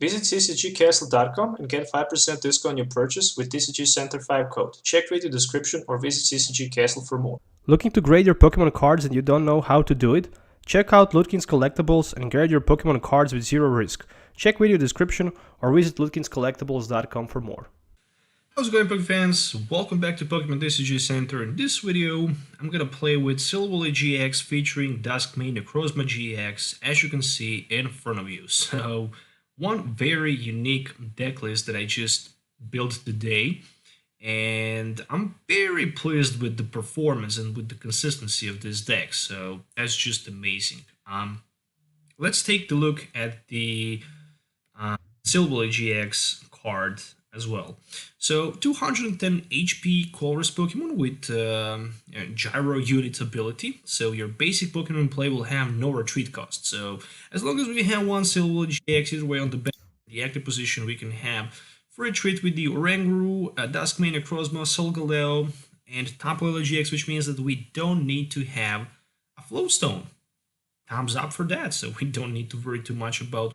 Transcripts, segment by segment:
Visit TCGCastle.com and get 5% discount on your purchase with TCG Center 5 code. Check video description or visit TCG Castle for more. Looking to grade your Pokemon cards and you don't know how to do it? Check out Ludkins Collectables and grade your Pokemon cards with zero risk. Check video description or visit LudkinsCollectables.com for more. How's it going, Pokemon fans? Welcome back to Pokemon TCG Center. In this video, I'm gonna play with Silvally GX featuring Dusk main Necrozma GX, as you can see in front of you. So, one very unique deck list that I just built today, and I'm very pleased with the performance and with the consistency of this deck. So that's just amazing. Let's take a look at the Silvally GX card as well. So 210 HP Colress Pokemon with Gyro Unit ability. So your basic Pokemon play will have no retreat cost. So as long as we have one Silvally GX either way on the bench, the active position, we can have free retreat with the Oranguru, Dusk main Necrozma, Solgaleo, and Tapu Lele GX, which means that we don't need to have a Flowstone. Thumbs up for that, so we don't need to worry too much about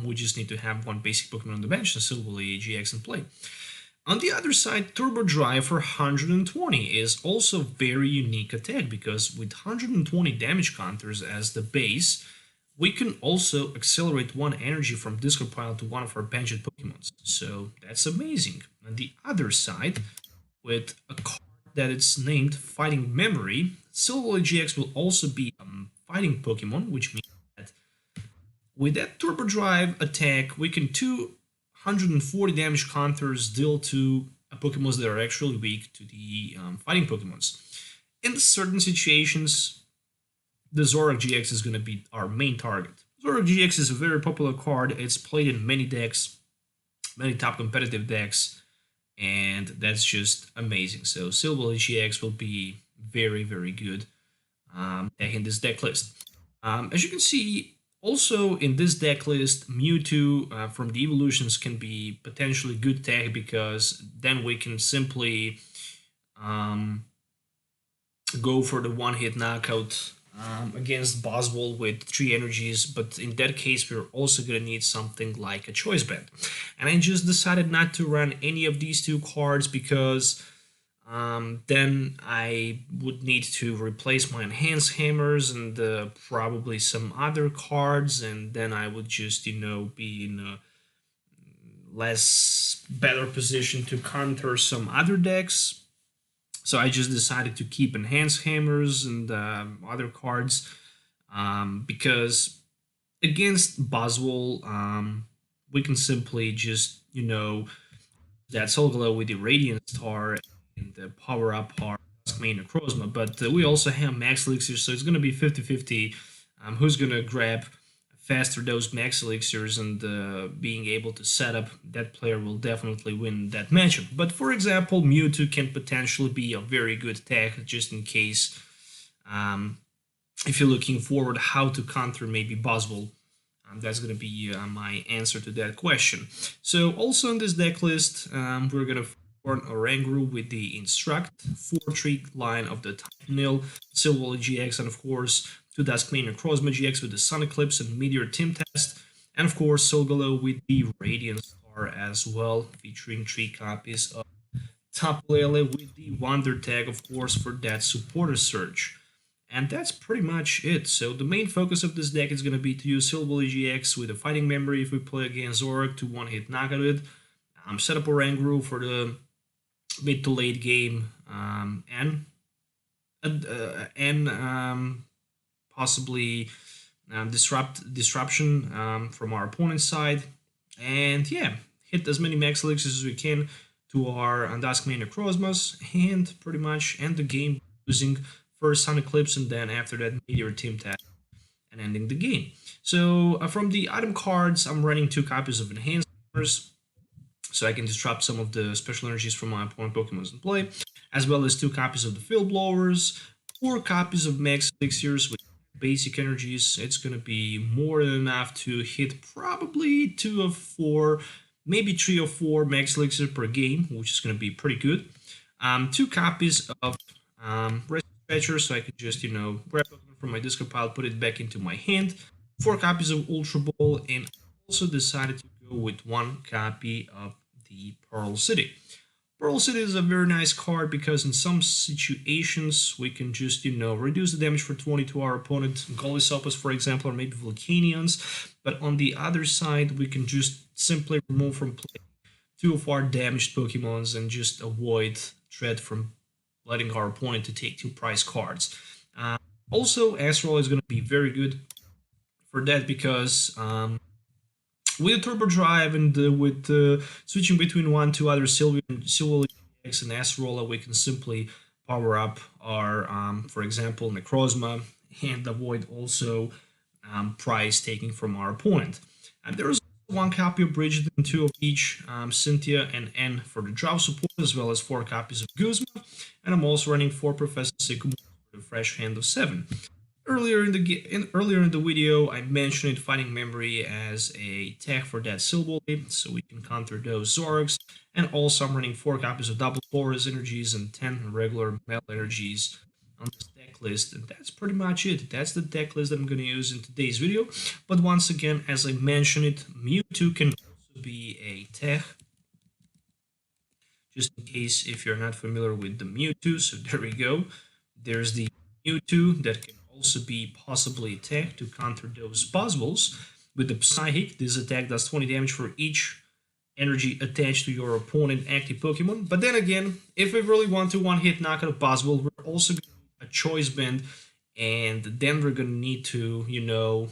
we just need to have one basic Pokemon on the bench and Silvally GX in play. On the other side, Turbo Drive for 120 is also a very unique attack, because with 120 damage counters as the base, we can also accelerate one energy from discard pile to one of our benched Pokemons. So that's amazing. On the other side, with a card that is named Fighting Memory, Silvally GX will also be a fighting Pokemon, which means that with that Turbo Drive attack, we can 240 damage counters deal to Pokemons that are actually weak to the fighting Pokemons. In certain situations, the Zoroark GX is going to be our main target. Zoroark GX is a very popular card. It's played in many decks, many top competitive decks, and that's just amazing. So Silvally GX will be very, very good in this deck list. As you can see, also in this deck list, Mewtwo from the evolutions can be potentially good tech, because then we can simply go for the one-hit knockout against Boswell with 3 energies, but in that case we're also going to need something like a choice band. And I just decided not to run any of these two cards, because then I would need to replace my Enhanced Hammers and probably some other cards, and then I would just, be in a less better position to counter some other decks. So I just decided to keep Enhanced Hammers and other cards, because against Boswell, we can simply just, that Solgaleo with the Radiant Star and the power up our Dusk main Necrozma, but we also have Max Elixirs, so it's going to be 50-50 who's going to grab faster those Max Elixirs, and being able to set up, that player will definitely win that matchup. But for example, Mewtwo can potentially be a very good tech, just in case if you're looking forward how to counter maybe Boswell. That's going to be my answer to that question. So also on this deck list, we're going to form Oranguru with the Instruct, 4-3 line of the Titanil, Silvally GX, and of course 2 Dusk main Necrozma GX with the Sun Eclipse and Meteor Team Test, and of course Solgaleo with the Radiant Star as well, featuring 3 copies of Tapu Lele with the Wonder Tag, of course, for that supporter surge. And that's pretty much it. So the main focus of this deck is going to be to use Silvally GX with a Fighting Memory if we play against Zoroark to one-hit knock out it. Set up Oranguru for the mid to late game, and possibly disruption from our opponent's side, and yeah, hit as many Max Elixirs as we can to our Dusk main Necrozmas, and pretty much end the game using first Sun Eclipse, and then after that Meteor Team Test, and ending the game. So from the item cards, I'm running 2 copies of Enhanced Hammers, so I can disrupt some of the special energies from my opponent Pokemon in play, as well as 2 copies of the Field Blowers, 4 copies of Max Elixirs with basic energies. It's going to be more than enough to hit probably 2 of 4, maybe 3 or 4 Max Elixir per game, which is going to be pretty good. 2 copies of Rescue Stretcher, so I could just, grab Pokemon from my discard pile, put it back into my hand. 4 copies of Ultra Ball, and also decided to go with one copy of the Pearl City. Pearl City is a very nice card because in some situations we can just, reduce the damage for 20 to our opponent, Golisopus for example, or maybe Volcanions. But on the other side, we can just simply remove from play 2 of our damaged Pokemons and just avoid threat from letting our opponent to take 2 prize cards. Also, Astral is going to be very good for that because with the Turbo Drive and with switching between one to other Silvally GTX and Acerola, we can simply power up our, for example, Necrozma and avoid also prize taking from our opponent. And there is one copy of Bridget and 2 of each, Cynthia and N for the drop support, as well as 4 copies of Guzma. And I'm also running 4 Professor Sycamore for the fresh hand of 7. Earlier in the video, I mentioned Fighting Memory as a tech for that Silvally, so we can counter those Zorks. And also I'm running 4 copies of Double Forest Energies and 10 regular Metal Energies on this deck list, and that's pretty much it. That's the deck list that I'm going to use in today's video. But once again, as I mentioned it, Mewtwo can also be a tech, just in case if you're not familiar with the Mewtwo. So there we go. There's the Mewtwo that can also be possibly a tech to counter those Buzzwoles. With the Psychic, this attack does 20 damage for each energy attached to your opponent active Pokemon. But then again, if we really want to one-hit knock out a Buzzwole, we're also going to need a Choice Band, and then we're going to need to,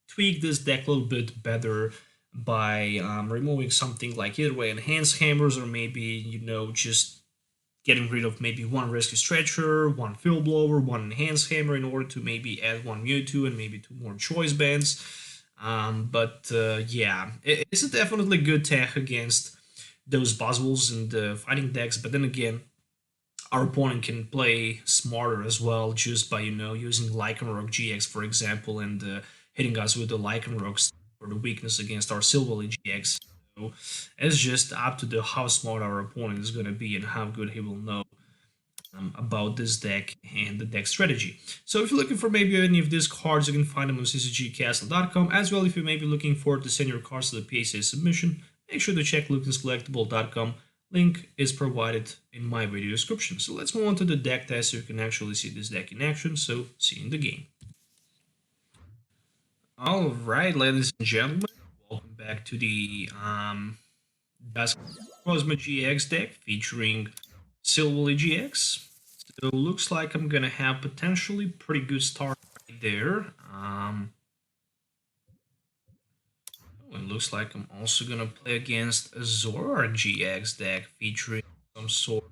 tweak this deck a little bit better by removing something like either way Enhanced Hammers, or maybe, just getting rid of maybe 1 Rescue Stretcher, 1 Field Blower, 1 Enhanced Hammer in order to maybe add 1 Mewtwo and maybe 2 more Choice Bands. Yeah, it's a definitely good tech against those Buzzwoles and fighting decks. But then again, our opponent can play smarter as well, just by using Lycanroc GX for example, and hitting us with the Lycanroc for the weakness against our Silvally GX. So it's just up to how smart our opponent is going to be and how good he will know about this deck and the deck strategy. So if you're looking for maybe any of these cards, you can find them on TCGCastle.com. As well, if you may be looking forward to send your cards to the PSA submission, make sure to check LudkinsCollectables.com. Link is provided in my video description. So let's move on to the deck test so you can actually see this deck in action. So see you in the game. Alright, ladies and gentlemen, welcome back to the Dusk Necrozma GX deck featuring Silvally GX. So it looks like I'm gonna have potentially pretty good start right there. It looks like I'm also gonna play against a Zoroark GX deck featuring some sort of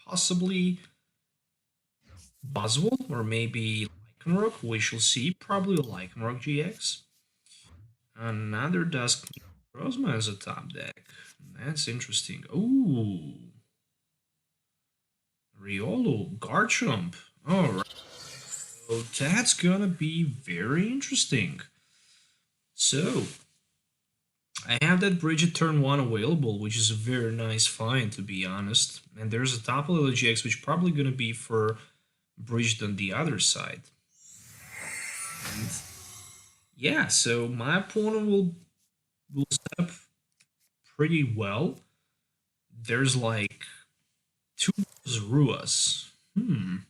possibly Buzzwole or maybe Lycanroc. We shall see. Probably Lycanroc GX. Another Dusk Necrozma as a top deck. That's interesting. Ooh. Riolu, Garchomp. Alright. So that's gonna be very interesting. So, I have that Bridget turn 1 available, which is a very nice find, to be honest. And there's a Tapu Lele GX, which is probably gonna be for Bridget on the other side. And yeah, so my opponent will set up pretty well. There's like 2 Ruas. And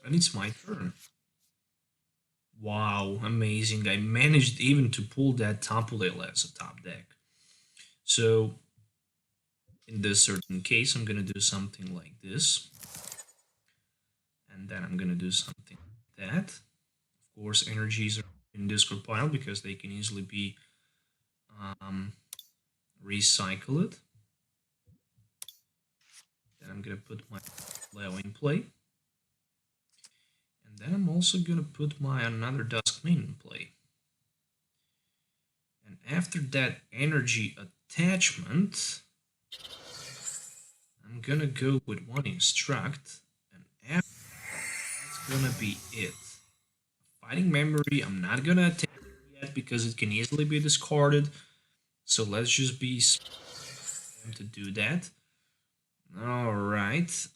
it's my turn. Wow, amazing. I managed even to pull that Tapu Lele as a top deck. So, in this certain case, I'm going to do something like this. And then I'm going to do something like that. Of course, energies are in Discord pile because they can easily be recycled. Then I'm going to put my Leo in play. And then I'm also going to put my another Dusk main in play. And after that energy attachment, I'm going to go with 1 Instruct. And after that's going to be it. Fighting Memory, I'm not going to attack it yet because it can easily be discarded. So let's just be to do that. Alright.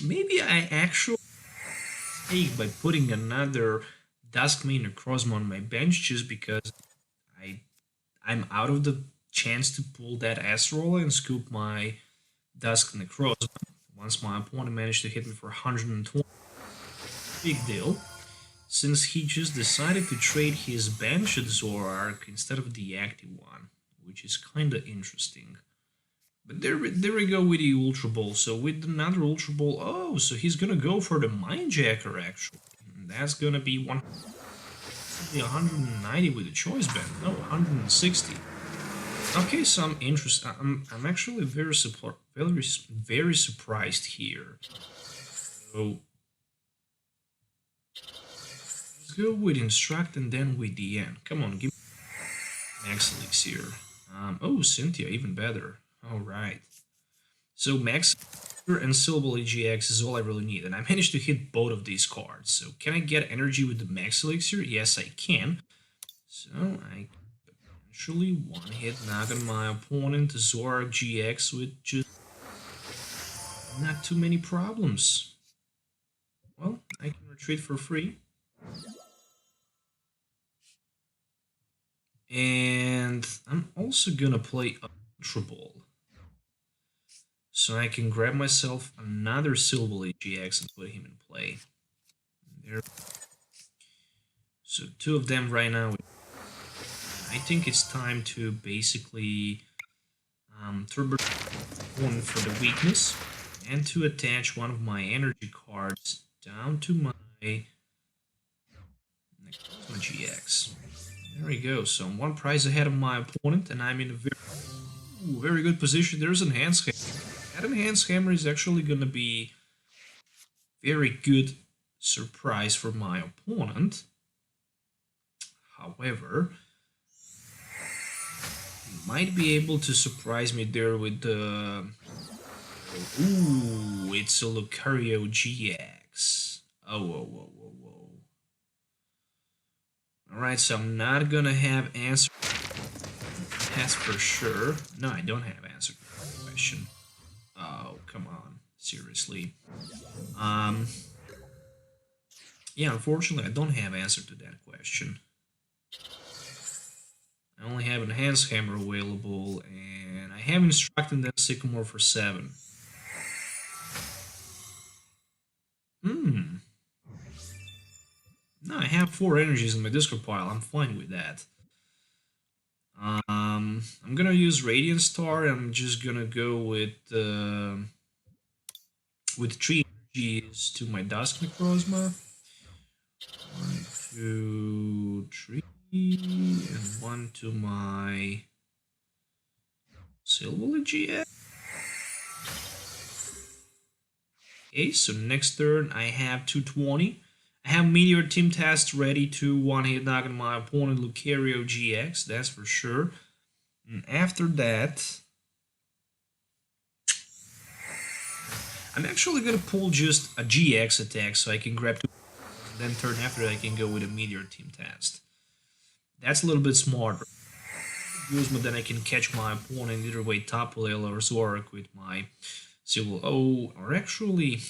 Maybe I actually take by putting another Dusk main Necrozma on my bench just because I'm out of the chance to pull that S roller and scoop my Dusk Necrozma. Once my opponent managed to hit me for 120, big deal. Since he just decided to trade his bench at Zorark instead of the active one, which is kinda interesting. But there we go with the Ultra Ball. So with another Ultra Ball, oh, so he's gonna go for the Mindjacker actually. And that's gonna be 190 with the choice band. No, 160. Okay, so I'm interested. I'm actually very surprised here. So let's go with Instruct and then with the end. Come on, give me Max Elixir. Oh, Cynthia, even better. Alright. So Max and Silvally GX is all I really need, and I managed to hit both of these cards. So can I get energy with the Max Elixir? Yes, I can. So I actually one-hit knock on my opponent, Zorark GX, with just not too many problems. Well, I can retreat for free. And I'm also gonna play Ultra Ball. So I can grab myself another Silvally GX and put him in play. There. So two of them right now. I think it's time to basically turbo one for the weakness and to attach one of my energy cards down to my Necrozma GX. There we go. So I'm one prize ahead of my opponent, and I'm in a very good position. There's an enhanced hammer. That enhanced hammer is actually going to be very good surprise for my opponent. However, he might be able to surprise me there with the... Ooh, it's a Lucario GX. Oh. Alright, so I'm not gonna have answer. That's for sure. No, I don't have answer to that question. Oh, come on. Seriously. Yeah, unfortunately, I don't have answer to that question. I only have Enhanced Hammer available, and I have Instruct and then Sycamore for 7. No, I have 4 energies in my discard pile. I'm fine with that. I'm gonna use Radiant Star. I'm just gonna go with 3 energies to my Dusk Necrozma. 1, 2, 3, and 1 to my Silvally GX. Okay, so next turn I have 220. I have Meteor Team Test ready to one-hit knock on my opponent, Lucario GX, that's for sure. And after that, I'm actually going to pull just a GX attack so I can grab 2, and then turn after that I can go with a Meteor Team Test. That's a little bit smarter. But then I can catch my opponent either way, Tapu Lele or Zorark with my Silver. Oh, or actually,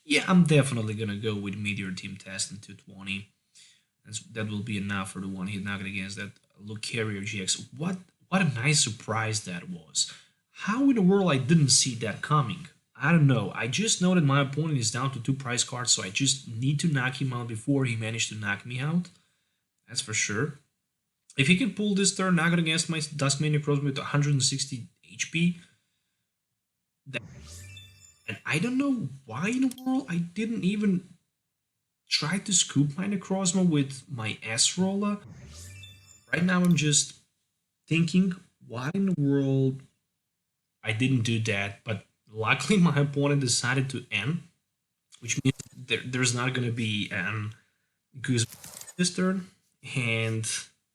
yeah, I'm definitely gonna go with Meteor Team Test in 220. That will be enough for the one-hit knock against that Lucario GX. What a nice surprise that was. How in the world I didn't see that coming? I don't know. I just know that my opponent is down to 2 prize cards, so I just need to knock him out before he managed to knock me out. That's for sure. If he can pull this turn, knock it against my Dusk main Necrozma with 160 HP, and I don't know why in the world I didn't even try to scoop my Necrozma with my S-Roller. Right now I'm just thinking, why in the world I didn't do that, but luckily my opponent decided to end, which means there's not going to be an Goose this turn, and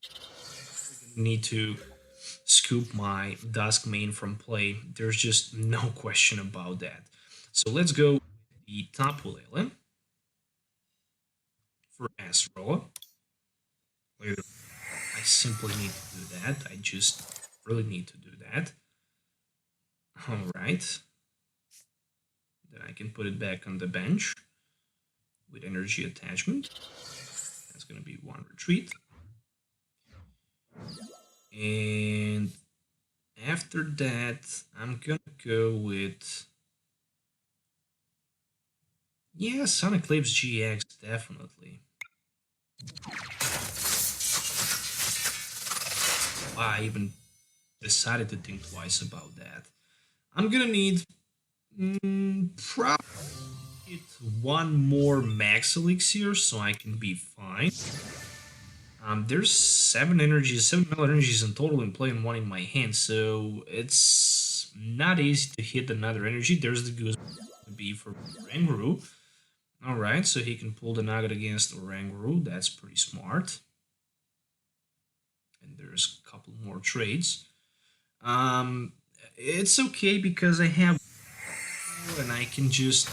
I need to scoop my Dusk main from play. There's just no question about that. So let's go with the Tapu Lele for S-Roller. I simply need to do that. I just really need to do that. Alright. Then I can put it back on the bench with energy attachment. That's going to be one retreat. And after that, I'm going to go with... yeah, Sonic Eclipse GX, definitely. I even decided to think twice about that. I'm gonna need probably one more max elixir so I can be fine. There's 7 metal energies in total in play and 1 in my hand, so it's not easy to hit another energy. There's the goose to be for Oranguru. Alright, so he can pull the nugget against Oranguru. That's pretty smart. And there's a couple more trades. It's okay because I have... and I can just...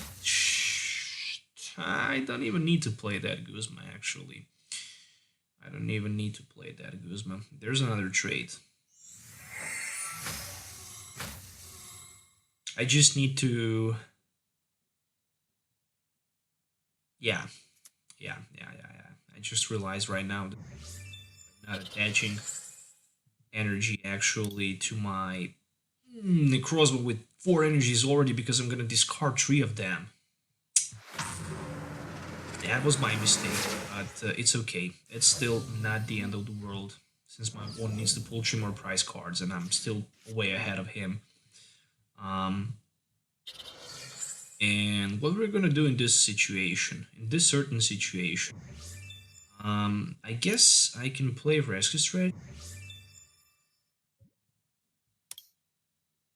I don't even need to play that Guzma, actually. I don't even need to play that Guzma. There's another trade. I just need to... Yeah. I just realized right now that I'm not attaching energy actually to my Necrozma with 4 energies already because I'm gonna discard 3 of them. That was my mistake, but it's okay. It's still not the end of the world since my opponent needs to pull 3 more prize cards and I'm still way ahead of him. And what we're gonna do in this situation, in this certain situation, I guess I can play Rescue Strategy.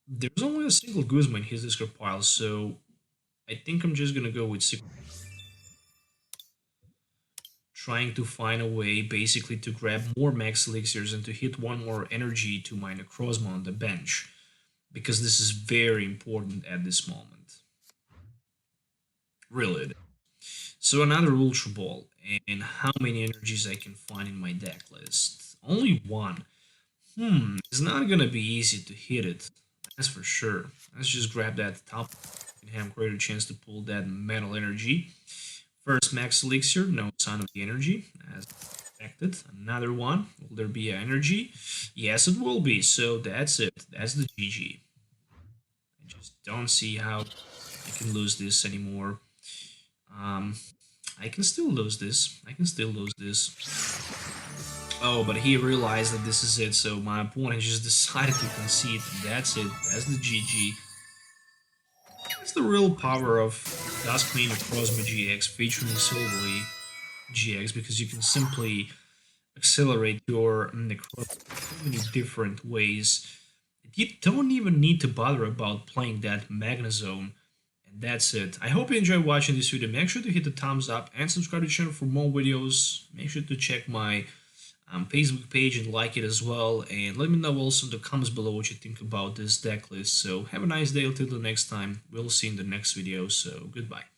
There's only a single Guzma in his discard pile, so I think I'm just gonna go with trying to find a way basically to grab more max elixirs and to hit 1 more energy to my Necrozma on the bench, because this is very important at this moment. Really. So another Ultra Ball, and how many energies I can find in my deck list? Only 1. It's not gonna be easy to hit it, that's for sure. Let's just grab that top and have a greater chance to pull that metal energy. First max elixir, no sign of the energy, as expected. Another one, will there be an energy? Yes, it will be, so that's it. That's the GG. I just don't see how I can lose this anymore. I can still lose this. Oh, but he realized that this is it, so my opponent just decided to concede. That's it. That's the GG. That's the real power of Dusk Necrozma GX featuring Silvally GX, because you can simply accelerate your Necrozma in so many different ways. You don't even need to bother about playing that Magnezone. And that's it. I hope you enjoyed watching this video. Make sure to hit the thumbs up and subscribe to the channel for more videos. Make sure to check my Facebook page and like it as well. And let me know also in the comments below what you think about this deck list. So have a nice day until the next time. We'll see you in the next video. So goodbye.